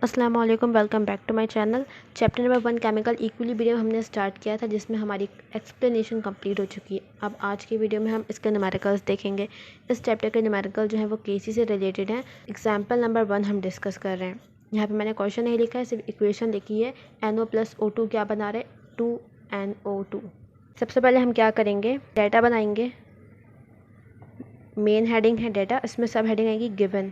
अस्सलाम वालेकुम, welcome back to my channel. Chapter number 1 chemical equilibrium हमने स्टार्ट किया था, जिसमें हमारी एक्सप्लेनेशन कंप्लीट हो चुकी है। अब आज की वीडियो में हम इसके न्यूमेरिकल्स देखेंगे। इस चैप्टर के न्यूमेरिकल जो हैं वो केसी से रिलेटेड हैं। एग्जाम्पल नंबर 1 हम डिस्कस कर रहे हैं। यहाँ पर मैंने क्वेश्चन नहीं लिखा है, सिर्फ इक्वेशन लिखी है। NO+O2 क्या बना रहे, 2NO2। सबसे पहले हम क्या करेंगे, डाटा बनाएंगे। मेन हेडिंग है डाटा, इसमें सब हेडिंग आएगी गिवन।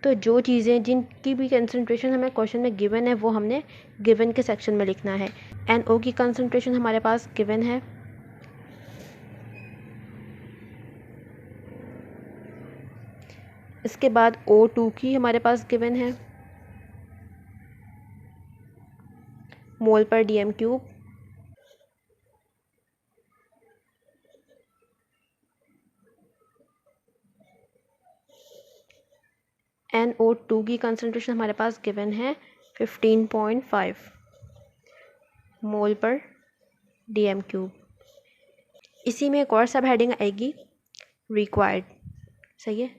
तो जो चीज़ें जिनकी भी कंसंट्रेशन हमें क्वेश्चन में गिवन है वो हमने गिवन के सेक्शन में लिखना है। NO की कंसंट्रेशन हमारे पास गिवन है। इसके बाद O2 की हमारे पास गिवन है, मोल पर DM³। NO2 की कंसंट्रेशन हमारे पास गिवन है 15.5 मोल पर DM³। इसी में एक और सब हेडिंग आएगी रिक्वायर्ड। सही है,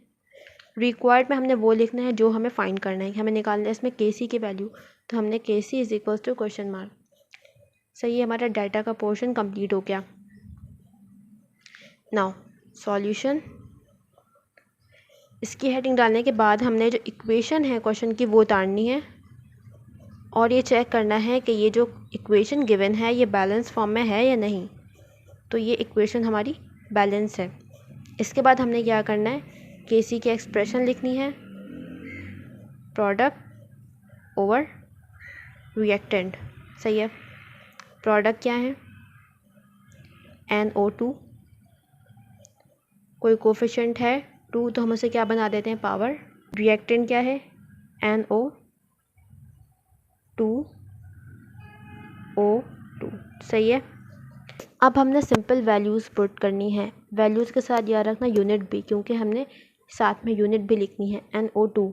रिक्वायर्ड में हमने वो लिखना है जो हमें फाइंड करना है, हमें निकालना है इसमें Kc की वैल्यू। तो हमने Kc is equals to question mark. सही है, हमारा डाटा का पोर्शन कंप्लीट हो गया। Now solution. इसकी हेडिंग डालने के बाद हमने जो इक्वेशन है क्वेश्चन की वो उतारनी है और ये चेक करना है कि ये जो इक्वेशन गिवन है ये बैलेंस फॉर्म में है या नहीं। तो ये इक्वेशन हमारी बैलेंस है। इसके बाद हमने क्या करना है, Kc की एक्सप्रेशन लिखनी है, प्रोडक्ट ओवर रिएक्टेंट। सही है, प्रोडक्ट क्या है NO2, कोई कोफिशिएंट है 2 तो हम उसे क्या बना देते हैं पावर। रिएक्टेंट क्या है NO2O2। सही है, अब हमने सिंपल वैल्यूज़ पुट करनी है। वैल्यूज़ के साथ याद रखना यूनिट भी, क्योंकि हमने साथ में यूनिट भी लिखनी है। NO2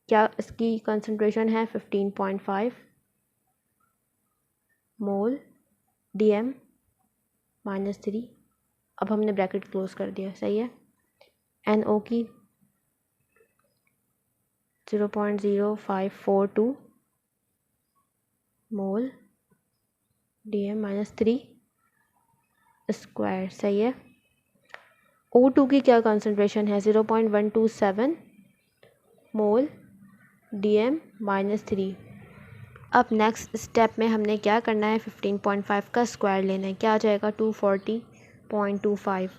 क्या, इसकी कंसंट्रेशन है 15.5 मोल DM-3। अब हमने ब्रैकेट क्लोज कर दिया। सही है, NO की 0.0542 मोल DM-3 स्क्वायर। सही है, O2 की क्या कंसंट्रेशन है 0.127 मोल DM-3। अब नेक्स्ट स्टेप में हमने क्या करना है, 15.5 का स्क्वायर लेना है। क्या आ जाएगा 240.25।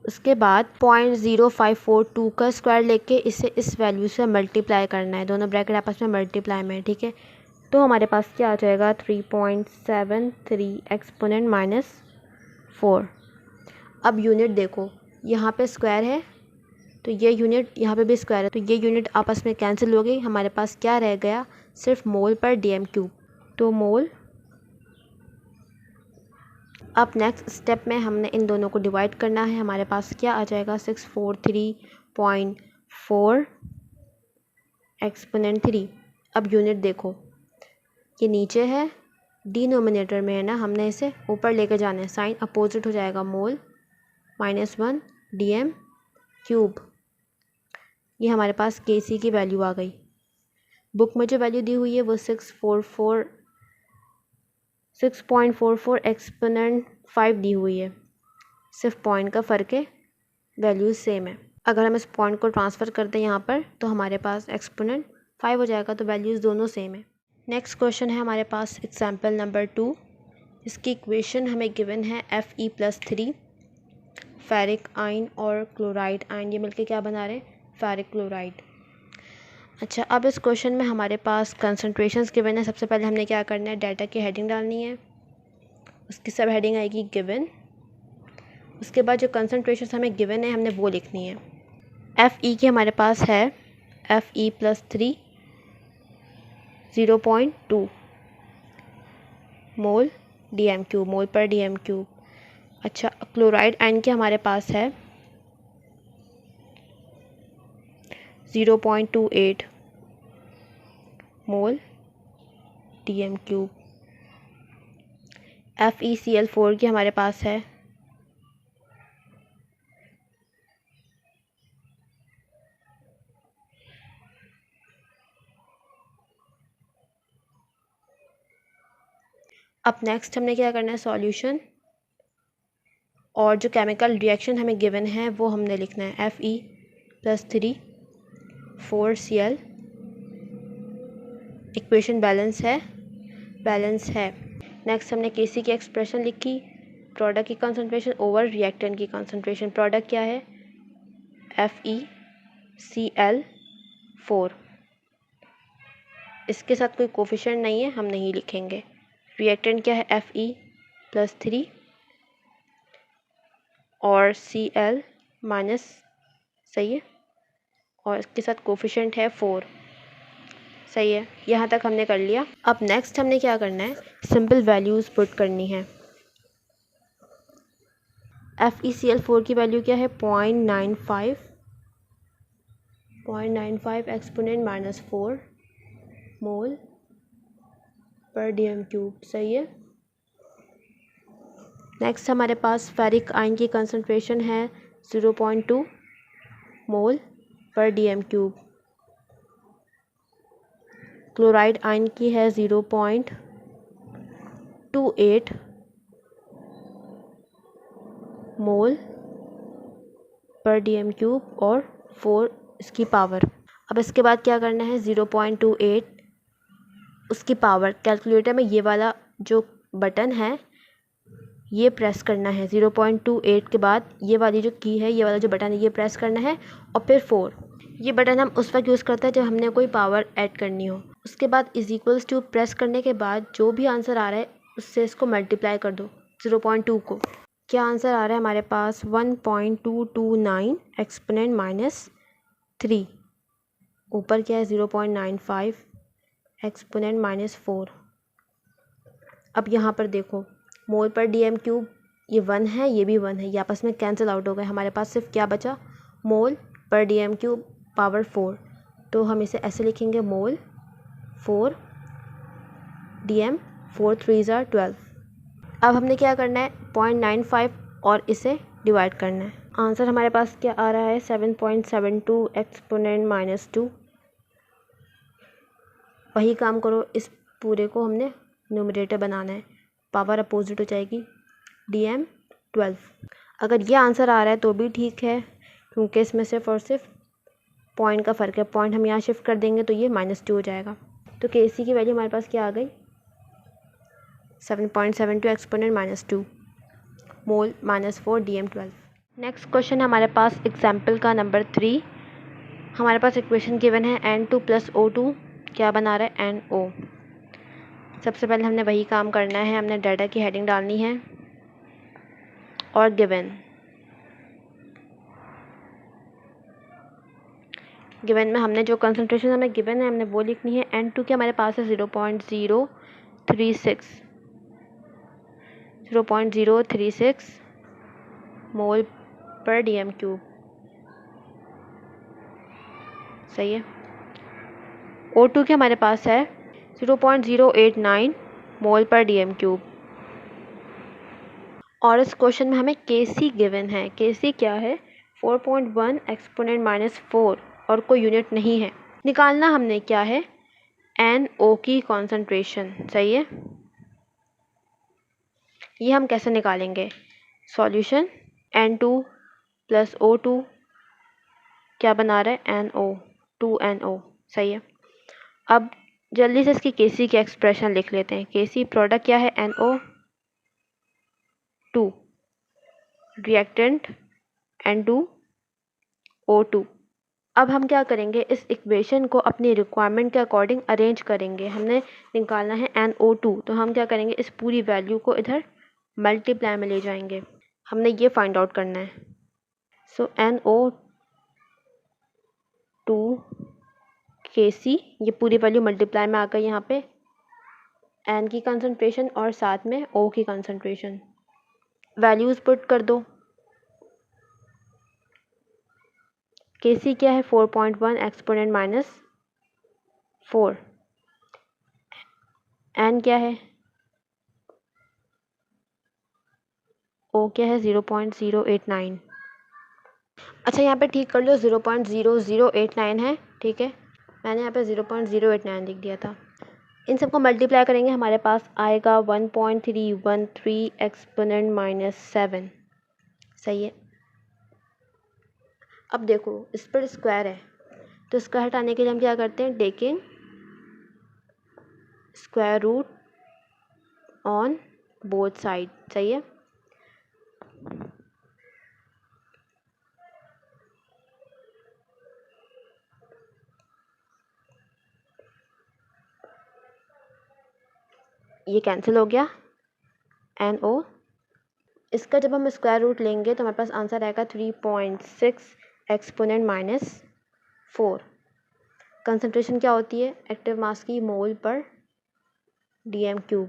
उसके बाद 0.0542 का स्क्वायर लेके इसे इस वैल्यू से मल्टीप्लाई करना है, दोनों ब्रैकेट आपस में मल्टीप्लाई में। ठीक है, तो हमारे पास क्या आ जाएगा 3.73 एक्सपोनेंट -4। अब यूनिट देखो, यहाँ पे स्क्वायर है तो ये यूनिट, यहाँ पे भी स्क्वायर है तो ये यूनिट आपस में कैंसिल हो गई। हमारे पास क्या रह गया, सिर्फ मोल पर DM³। तो मोल। अब नेक्स्ट स्टेप में हमने इन दोनों को डिवाइड करना है। हमारे पास क्या आ जाएगा 643.4 एक्सपोनेंट 3। अब यूनिट देखो, ये नीचे है, डिनोमिनेटर में है ना, हमने इसे ऊपर लेके जाना है, साइन अपोजिट हो जाएगा, मोल -1 DM³। ये हमारे पास Kc की वैल्यू आ गई। बुक में जो वैल्यू दी हुई है वो 6.44 एक्सपोनेंट 5 दी हुई है। सिर्फ पॉइंट का फ़र्क है, वैल्यूज सेम है। अगर हम इस पॉइंट को ट्रांसफ़र कर दें यहाँ पर तो हमारे पास एक्सपोनेंट 5 हो जाएगा, तो वैल्यूज़ दोनों सेम है। नेक्स्ट क्वेश्चन है हमारे पास एग्जाम्पल नंबर 2। इसकी इक्वेशन हमें गिवन है Fe+3 फेरिक आयन और क्लोराइड आयन, ये मिलके क्या बना रहे हैं, फेरिक क्लोराइड। अच्छा, अब इस क्वेश्चन में हमारे पास कंसंट्रेशंस गिवन है। सबसे पहले हमने क्या करना है, डाटा की हेडिंग डालनी है, उसकी सब हेडिंग आएगी गिवन। उसके बाद जो कंसंट्रेशंस हमें गिवन है हमने वो लिखनी है। Fe की हमारे पास है Fe+3 0.2 मोल DM³, मोल पर DM³। अच्छा, क्लोराइड आयन की हमारे पास है 0.28 मोल DM³। FeCl4 की हमारे पास है अब नेक्स्ट हमने क्या करना है, सॉल्यूशन और जो केमिकल रिएक्शन हमें गिवन है वो हमने लिखना है Fe+3 4Cl। इक्वेशन बैलेंस है। नेक्स्ट हमने Kc की एक्सप्रेशन लिखी, प्रोडक्ट की कंसंट्रेशन ओवर रिएक्टेंट की कंसंट्रेशन। प्रोडक्ट क्या है, FeCl4। इसके साथ कोई कोफिशिएंट नहीं है, हम नहीं लिखेंगे। रिएक्टेंट क्या है, Fe+3 और Cl माइनस, सही है, और इसके साथ कोफिशिएंट है 4, सही है। यहाँ तक हमने कर लिया। अब नेक्स्ट हमने क्या करना है, सिंपल वैल्यूज़ पुट करनी है। FeCl4 की वैल्यू क्या है, 0.95 एक्सपोनेंट -4 मोल पर dm³, सही है। नेक्स्ट हमारे पास फेरिक आयन की कंसंट्रेशन है 0.2 मोल पर dm³। क्लोराइड आयन की है 0.28 मोल पर dm³ और 4 इसकी पावर। अब इसके बाद क्या करना है, 0.28 उसकी पावर, कैलकुलेटर में ये वाला जो बटन है ये प्रेस करना है। 0.28 के बाद ये वाली जो की है, ये वाला जो बटन है ये प्रेस करना है, और फिर 4। ये बटन हम उस वक्त यूज़ करते हैं जब हमने कोई पावर ऐड करनी हो। उसके बाद = प्रेस करने के बाद जो भी आंसर आ रहा है उससे इसको मल्टीप्लाई कर दो 0.2 को। क्या आंसर आ रहा है हमारे पास, 1.229 एक्सपोनेंट -3। ऊपर क्या है, 0.95 एक्सपोनेंट -4। अब यहाँ पर देखो, मोल पर dm³ ये 1 है, ये भी 1 है, ये आपस में कैंसिल आउट हो गए। हमारे पास सिर्फ क्या बचा, मोल पर dm³ पावर 4। तो हम इसे ऐसे लिखेंगे, मोल 4 dm, 4 3 = 12। अब हमने क्या करना है, 0.95 और इसे डिवाइड करना है। आंसर हमारे पास क्या आ रहा है, 7.72 एक्सपोनेंट -2। वही काम करो, इस पूरे को हमने न्यूमरेटर बनाना है, पावर अपोजिट हो जाएगी, dm12। अगर ये आंसर आ रहा है तो भी ठीक है, क्योंकि इसमें सिर्फ और सिर्फ पॉइंट का फ़र्क है। पॉइंट हम यहाँ शिफ्ट कर देंगे तो ये -2 हो जाएगा। तो Kc की वैल्यू हमारे पास क्या आ गई, 7.72 एक्सपोनेंट -2 मोल -4 dm12। नेक्स्ट क्वेश्चन हमारे पास एग्जाम्पल का नंबर 3। हमारे पास इक्वेशन गिवन है N2 + O2 क्या बना रहा है, NO। सबसे पहले हमने वही काम करना है, हमने डाटा की हेडिंग डालनी है और गिवन में हमने जो कंसंट्रेशन हमें गिवन है हमने वो लिखनी है। N2 के हमारे पास है 0.036 मोल पर dm³, सही है। O2 के हमारे पास है 0.089 मोल पर dm³। और इस क्वेश्चन में हमें Kc गिवन है। Kc क्या है, 4.1 एक्सपोनेंट -4 और कोई यूनिट नहीं है। निकालना हमने क्या है, NO की कॉन्सेंट्रेशन, सही है। ये हम कैसे निकालेंगे, सॉल्यूशन N2 + O2 क्या बना रहा है, NO, 2NO, सही है। अब जल्दी से इसकी Kc की एक्सप्रेशन लिख लेते हैं। Kc प्रोडक्ट क्या है, NO2, रिएक्टेंट N2O2। अब हम क्या करेंगे, इस इक्वेशन को अपनी रिक्वायरमेंट के अकॉर्डिंग अरेंज करेंगे। हमने निकालना है NO2, तो हम क्या करेंगे, इस पूरी वैल्यू को इधर मल्टीप्लाई में ले जाएंगे। हमने ये फाइंड आउट करना है। सो NO2 Kc, ये पूरी वैल्यू मल्टीप्लाई में आ गई यहाँ पे, N की कंसंट्रेशन और साथ में O की कंसंट्रेशन। वैल्यूज़ पुट कर दो। Kc क्या है, 4.1 एक्सपोनेंट -4। N क्या है, O क्या है, 0.089। अच्छा यहाँ पे ठीक कर लो, 0.0089 है, ठीक है। मैंने यहाँ पे 0.089 लिख दिया था। इन सबको मल्टीप्लाई करेंगे, हमारे पास आएगा 1.313 एक्सपोनेंट -7। सही है। अब देखो इस पर स्क्वायर है, तो स्क्वायर हटाने के लिए हम क्या करते हैं, taking square root on both side. सही है। ये कैंसिल हो गया, NO। इसका जब हम स्क्वायर रूट लेंगे तो हमारे पास आंसर आएगा 3.6 एक्सपोनेंट -4। कंसंट्रेशन क्या होती है, एक्टिव मास की मोल पर dm³।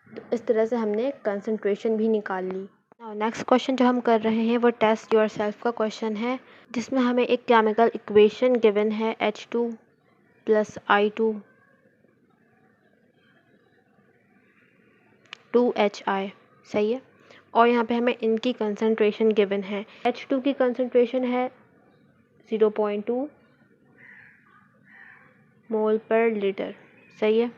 तो इस तरह से हमने कंसंट्रेशन भी निकाल ली। नेक्स्ट क्वेश्चन जो हम कर रहे हैं वो टेस्ट योर सेल्फ का क्वेश्चन है, जिसमें हमें एक केमिकल इक्वेशन गिवन है H2 + I2 2HI। सही है। और यहाँ पे हमें इनकी कंसंट्रेशन गिवन है। H2 की कंसंट्रेशन है 0.2 मोल पर लीटर। सही है।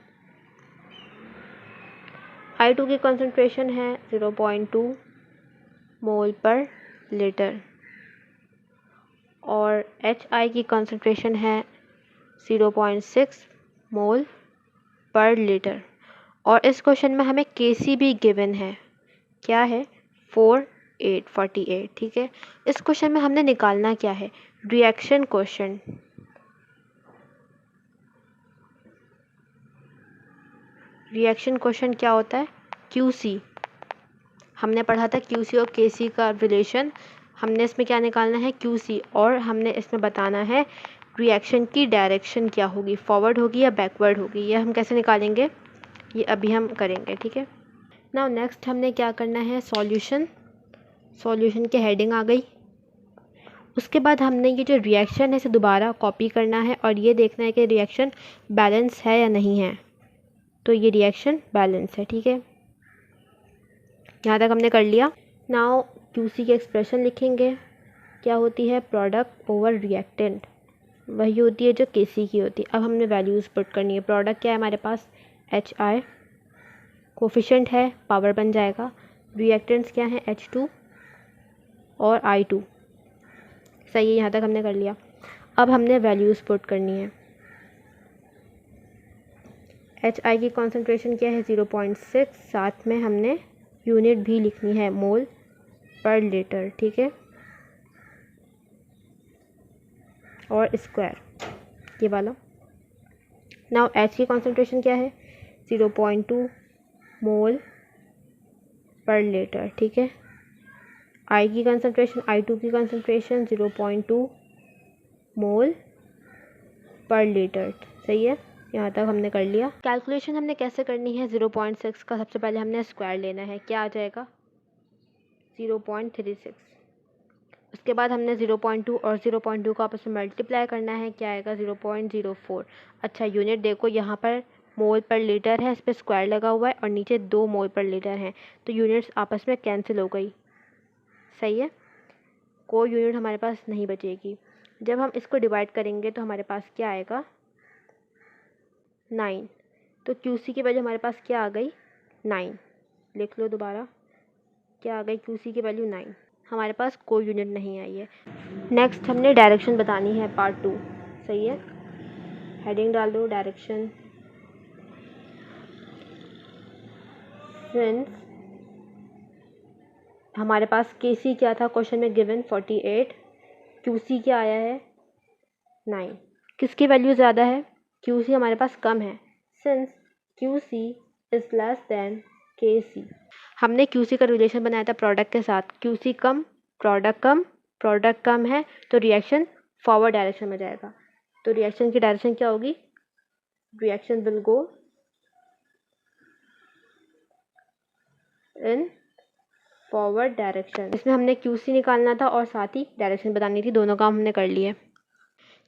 I2 की कंसंट्रेशन है 0.2 मोल पर लीटर और HI की कंसंट्रेशन है 0.6 मोल पर लीटर। और इस क्वेश्चन में हमें Kc भी गिवन है, क्या है, 48। ठीक है। इस क्वेश्चन में हमने निकालना क्या है, रिएक्शन क्वेश्चन। रिएक्शन क्वेश्चन क्या होता है, QC। हमने पढ़ा था QC और KC का रिलेशन। हमने इसमें क्या निकालना है, QC, और हमने इसमें बताना है रिएक्शन की डायरेक्शन क्या होगी, फॉरवर्ड होगी या बैकवर्ड होगी। ये हम कैसे निकालेंगे, ये अभी हम करेंगे। ठीक है। नाउ नेक्स्ट हमने क्या करना है, सॉल्यूशन। सॉल्यूशन की हेडिंग आ गई। उसके बाद हमने ये जो रिएक्शन है इसे दोबारा कॉपी करना है और ये देखना है कि रिएक्शन बैलेंस है या नहीं है। तो ये रिएक्शन बैलेंस है। ठीक है, यहाँ तक हमने कर लिया। नाउ QC की एक्सप्रेशन लिखेंगे, क्या होती है, प्रोडक्ट ओवर रिएक्टेंट, वही होती है जो KC की होती है। अब हमने वैल्यूज़ पुट करनी है। प्रोडक्ट क्या है हमारे पास, HI, कोफिशिएंट है, पावर बन जाएगा। रिएक्टेंट्स क्या है, H2 और I2। सही है, यहाँ तक हमने कर लिया। अब हमने वैल्यूज़ पुट करनी है। HI की कॉन्सेंट्रेशन क्या है, 0.6, साथ में हमने यूनिट भी लिखनी है, मोल पर लीटर। ठीक है, और स्क्वायर ये वाला। नाउ H की कॉन्सेंट्रेशन क्या है, 0.2 मोल पर लीटर। ठीक है, I की कंसंट्रेशन, I2 की कंसंट्रेशन 0.2 मोल पर लीटर। सही है, यहाँ तक हमने कर लिया। कैलकुलेशन हमने कैसे करनी है, 0.6 का सबसे पहले हमने स्क्वायर लेना है, क्या आ जाएगा, 0.36। उसके बाद हमने 0.2 और 0.2 को आपस में मल्टीप्लाई करना है, क्या आएगा, 0.04। अच्छा यूनिट देखो, यहाँ पर मोल पर लीटर है, इस पर स्क्वायर लगा हुआ है और नीचे 2 मोल पर लीटर हैं, तो यूनिट्स आपस में कैंसिल हो गई। सही है, कोई यूनिट हमारे पास नहीं बचेगी। जब हम इसको डिवाइड करेंगे तो हमारे पास क्या आएगा, 9। तो QC की वैल्यू हमारे पास क्या आ गई, 9। लिख लो दोबारा, क्या आ गई, QC की वैल्यू 9। हमारे पास कोई यूनिट नहीं आई है। नेक्स्ट हमने डायरेक्शन बतानी है, पार्ट 2। सही है, हेडिंग डाल दो, डायरेक्शन। सिंस हमारे पास KC क्या था क्वेश्चन में गिवन, 48, QC क्या आया है, 9। किसकी वैल्यू ज़्यादा है, QC हमारे पास कम है। Since QC is less than KC, हमने QC का रिलेशन बनाया था प्रोडक्ट के साथ। QC कम, प्रोडक्ट कम है, तो रिएक्शन फॉरवर्ड डायरेक्शन में जाएगा। तो रिएक्शन की डायरेक्शन क्या होगी, reaction will go in forward direction. इसमें हमने QC निकालना था और साथ ही डायरेक्शन बतानी थी, दोनों काम हमने कर लिए।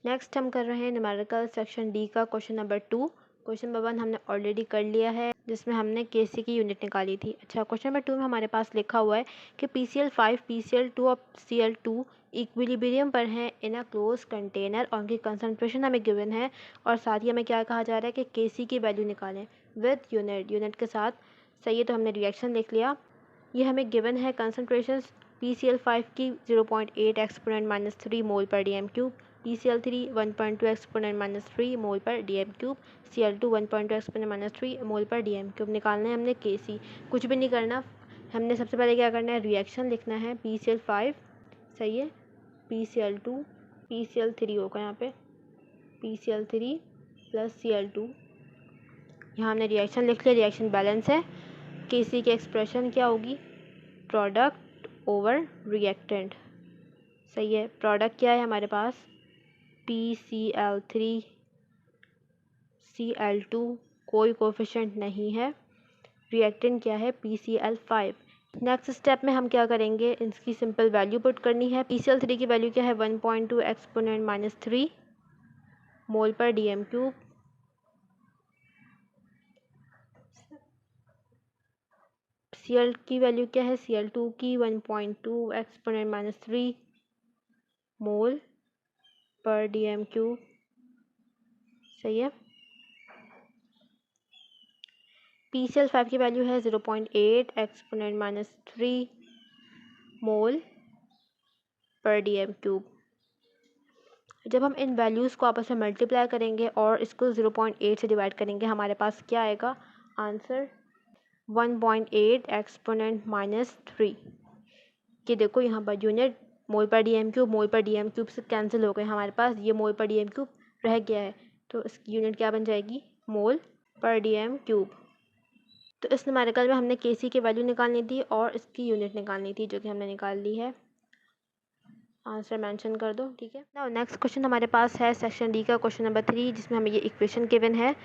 नेक्स्ट हम कर रहे हैं न्यूमेरिकल सेक्शन D का क्वेश्चन नंबर 2, क्वेश्चन नंबर 1 हमने ऑलरेडी कर लिया है, जिसमें हमने केसी की यूनिट निकाली थी। अच्छा, क्वेश्चन नंबर 2 में हमारे पास लिखा हुआ है कि PCl5 PCl2 और Cl2 इक्विलिब्रियम पर हैं इन अ क्लोज कंटेनर और उनकी कंसंट्रेशन हमें गिवन है, और साथ ही हमें क्या कहा जा रहा है कि केसी की वैल्यू निकालें विद यूनिट के साथ। सही है, तो हमने रिएक्शन लिख लिया। ये हमें गिवन है कंसनट्रेशन PCl5 की 0.8 एक्सपोनेंट -3 मोल पर DM3, PCl3 1.2 एक्सपोनेंट -3 मोल पर DM3, Cl2 1.2 एक्सपोनेंट -3 मोल पर DM3। निकालना है हमने Kc, कुछ भी नहीं करना। हमने सबसे पहले क्या करना है, रिएक्शन लिखना है PCl5, सही है, PCl2 PCl3 होगा यहाँ पे, PCl3 प्लस Cl2। यहाँ हमने रिएक्शन लिख लिया, रिएक्शन बैलेंस है। Kc की एक्सप्रेशन क्या होगी, प्रोडक्ट ओवर रिएक्टेंट, सही है। प्रोडक्ट क्या है हमारे पास, PCl3 Cl2, कोई कोफिशिएंट नहीं है। रिएक्टेंट क्या है, PCl5। नेक्स्ट स्टेप में हम क्या करेंगे, इसकी सिंपल वैल्यू पुट करनी है। PCl3 की वैल्यू क्या है, 1.2 एक्सपोनेंट -3 मोल पर DM3। Cl की वैल्यू क्या है, Cl2 की 1.2 एक्सपोनेंट -3 मोल पर DM3, सही है। PCl5 की वैल्यू है 0.8 एक्सपोनेंट -3 मोल पर DM3। जब हम इन वैल्यूज़ को आपस में मल्टीप्लाई करेंगे और इसको 0.8 से डिवाइड करेंगे, हमारे पास क्या आएगा आंसर, 1.8 एक्सपोनेंट -3। कि देखो यहाँ पर यूनिट मोल पर DM3 से कैंसिल हो गए, हमारे पास ये मोल पर DM3 रह गया है, तो इसकी यूनिट क्या बन जाएगी, मोल पर DM3। तो इस न्यूमेरिकल में हमने Kc की वैल्यू निकालनी थी और इसकी यूनिट निकालनी थी, जो कि हमने निकाल ली है। आंसर मेंशन कर दो, ठीक है। नाउ नेक्स्ट क्वेश्चन हमारे पास है सेक्शन डी का क्वेश्चन नंबर 3, जिसमें हमें ये इक्वेशन गिवन है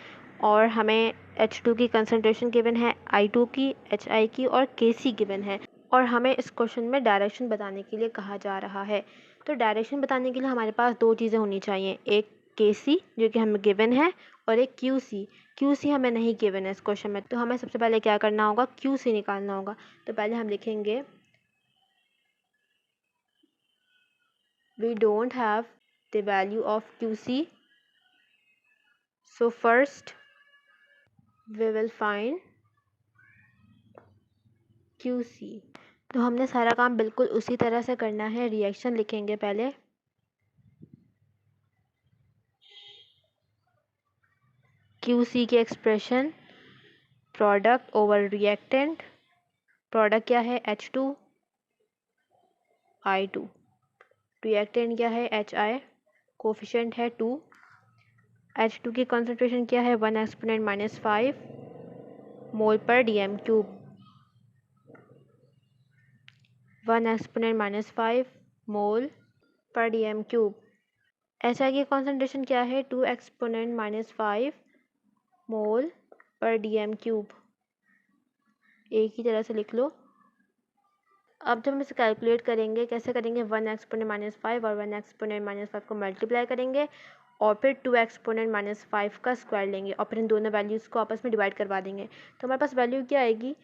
और हमें H2 की कंसनट्रेशन गिवन है, I2 की, HI की और Kc गिवन है, और हमें इस क्वेश्चन में डायरेक्शन बताने के लिए कहा जा रहा है। तो डायरेक्शन बताने के लिए हमारे पास दो चीज़ें होनी चाहिए, एक Kc जो कि हमें गिवन है और एक QC हमें नहीं गिवन है इस क्वेश्चन में। तो हमें सबसे पहले क्या करना होगा, QC निकालना होगा। तो पहले हम लिखेंगे we don't have the value of QC, so first we will find QC। तो हमने सारा काम बिल्कुल उसी तरह से करना है। रिएक्शन लिखेंगे पहले, QC की expression product over reactant, product क्या है H2, I2, रिएक्टेंट क्या है HI, कोफिशिएंट है 2, H2 की कंसंट्रेशन क्या है 1 एक्सपोनेंट -5 मोल पर DM3, 1 एक्सपोनेंट -5 मोल पर DM3। HI की कॉन्सेंट्रेशन क्या है 2 एक्सपोनेंट -5 मोल पर DM3। एक ही तरह से लिख लो। अब जब हम इसे कैलकुलेट करेंगे, कैसे करेंगे, 1 एक्सपोनेंट -5 और 1 एक्सपोनेंट -5 को मल्टीप्लाई करेंगे और फिर 2 एक्सपोनेंट -5 का स्क्वायर लेंगे और फिर इन दोनों वैल्यूज़ को आपस में डिवाइड करवा देंगे। तो हमारे पास वैल्यू क्या आएगी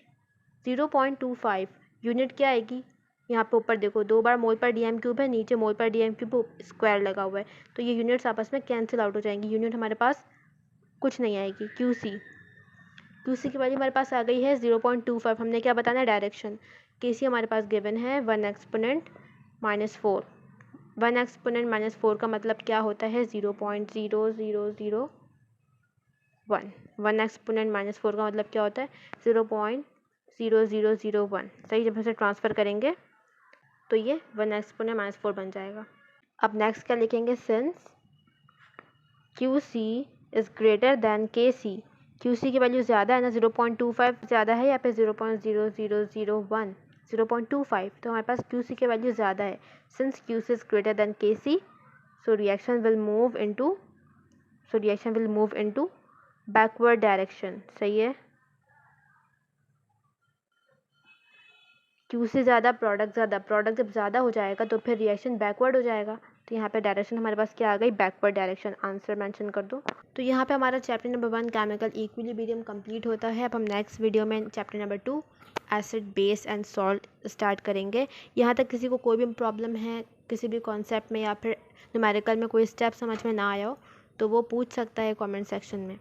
0.25। यूनिट क्या आएगी, यहाँ पे ऊपर देखो 2 बार मोल पर DM3 है, नीचे मोल पर DM3 स्क्वायर लगा हुआ है, तो ये यूनिट्स आपस में कैंसिल आउट हो जाएंगी। यूनिट हमारे पास कुछ नहीं आएगी। QC की वैल्यू हमारे पास आ गई है 0.25। हमने क्या बताना है, डायरेक्शन। Kc हमारे पास गिवन है 1 एक्सपोनेंट -4। 1 एक्सपोनेंट -4 का मतलब क्या होता है 0.0001। 1 एक्सपोनेंट -4 का मतलब क्या होता है 0.0001। सही, जब इसे ट्रांसफ़र करेंगे तो ये 1 एक्सपोनेंट -4 बन जाएगा। अब नेक्स्ट क्या लिखेंगे, since QC is greater than Kc। QC की वैल्यू ज़्यादा है ना, 0.25 ज़्यादा है, या फिर 0.0001, 0.25, तो हमारे पास QC की वैल्यू ज़्यादा है। Since QC is greater than Kc, so reaction will move into backward direction. सही है, QC ज़्यादा, प्रोडक्ट ज़्यादा, प्रोडक्ट जब ज़्यादा हो जाएगा तो फिर रिएक्शन बैकवर्ड हो जाएगा। तो यहाँ पे डायरेक्शन हमारे पास क्या आ गई, बैकवर्ड डायरेक्शन। आंसर मेंशन कर दो। तो यहाँ पे हमारा chapter number 1 chemical equilibrium complete होता है। अब हम नेक्स्ट वीडियो में chapter number 2 acid base and salt start करेंगे। यहाँ तक किसी को कोई भी प्रॉब्लम है किसी भी कॉन्सेप्ट में या फिर न्यूमेरिकल में कोई स्टेप समझ में ना आया हो तो वो पूछ सकता है कमेंट सेक्शन में।